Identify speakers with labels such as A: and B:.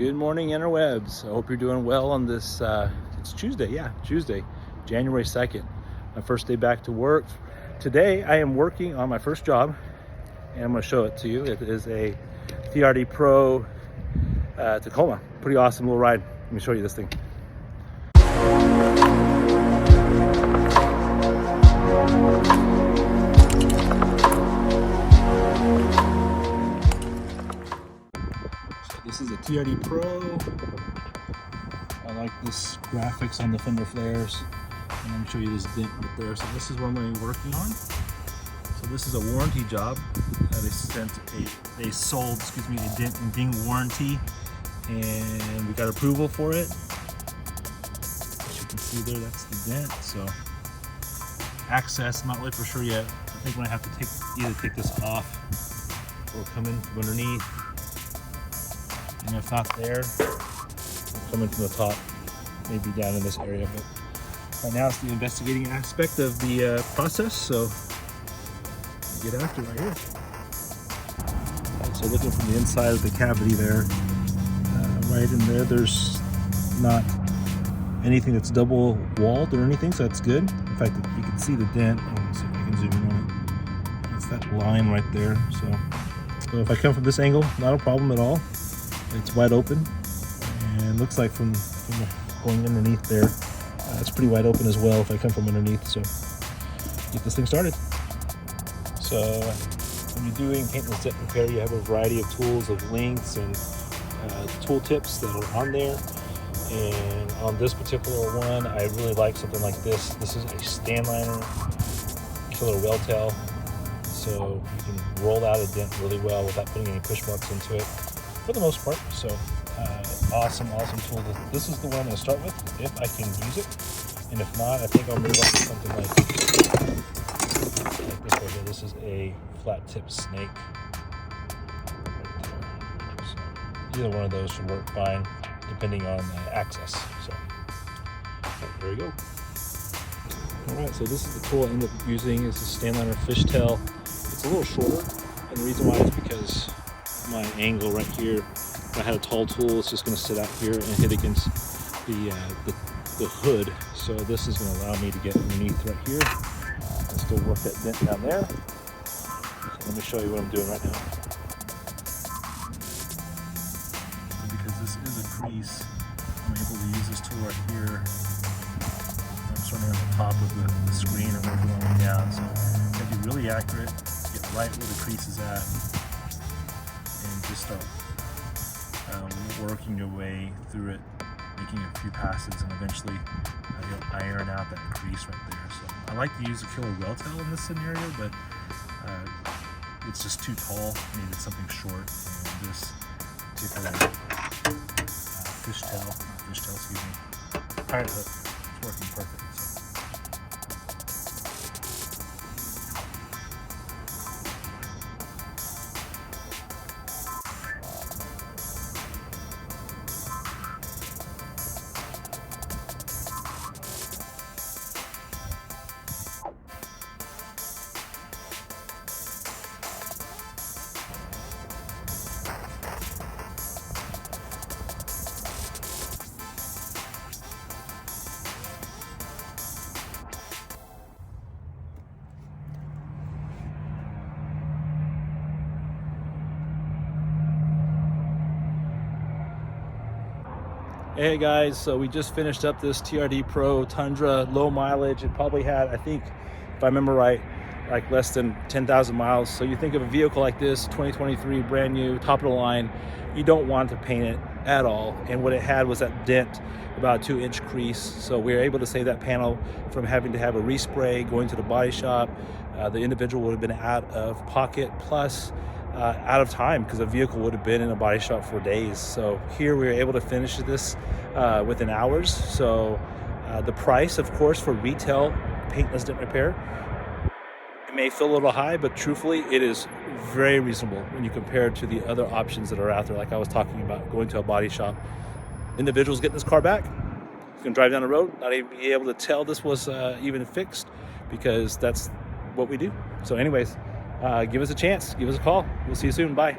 A: Good morning, interwebs. I hope you're doing well on this, it's Tuesday, Tuesday, January 2nd. My first day back to work. Today, I am working on my first job, and I'm gonna show it to you. It is a TRD PRO Tacoma. Pretty awesome little ride. Let me show you this thing. This is a TRD Pro. I like this graphics on the fender flares. And let me show you this dent right there. So this is what I'm going to be working on. So this is a warranty job. They sold a dent and ding warranty, and we got approval for it. As you can see there, that's the dent. So access, not really for sure yet. I think I'm going to have to either take this off or come in from underneath. And if not there, coming from the top, maybe down in this area. But right now it's the investigating aspect of the process, so get after it right here. So looking from the inside of the cavity there, right in there, there's not anything that's double walled or anything, so that's good. In fact, you can see the dent. Let me see if I can zoom in on it. It's that line right there. So if I come from this angle, not a problem at all. It's wide open, and looks like from going underneath there, it's pretty wide open as well if I come from underneath. So get this thing started. So when you're doing paintless dent repair, you have a variety of tools of lengths and tool tips that are on there. And on this particular one, I really like something like this. This is a Stanliner killer weld tail, so you can roll out a dent really well without putting any push marks into it, for the most part. So awesome tool. This is the one I'm going to start with if I can use it, and if not, I think I'll move on to something like this right here. This is a flat tip snake right there. So either one of those should work fine depending on access. So there we go. Alright, so this is the tool I ended up using. Is a Stanliner fishtail. It's a little shorter, and the reason why is because my angle right here. If I had a tall tool, it's just going to sit out here and hit against the hood. So this is going to allow me to get underneath right here and still work that dent down there. So let me show you what I'm doing right now. Because this is a crease, I'm able to use this tool right here. I'm starting on the top of the screen and working my way down. So you have to be really accurate, get right where the crease is at, and just start working your way through it, making a few passes, and eventually you'll iron out that crease right there. So I like to use a killer weld tail in this scenario, but it's just too tall. I needed something short, and this particular pirate hook is working perfect. Hey guys, so we just finished up this TRD PRO Tundra, low mileage. It probably had, I think, if I remember right, like less than 10,000 miles. So you think of a vehicle like this, 2023, brand new, top of the line, you don't want to paint it at all. And what it had was that dent, about a 2-inch crease. So we were able to save that panel from having to have a respray, going to the body shop. The individual would have been out of pocket, plus out of time, because the vehicle would have been in a body shop for days. So here we were able to finish this within hours. So the price, of course, for retail paintless dent repair, it may feel a little high, but truthfully it is very reasonable when you compare it to the other options that are out there. Like I was talking about, going to a body shop, individuals getting this car back, you can drive down the road, not even be able to tell this was even fixed, because that's what we do. So anyways, give us a chance, give us a call. We'll see you soon. Bye.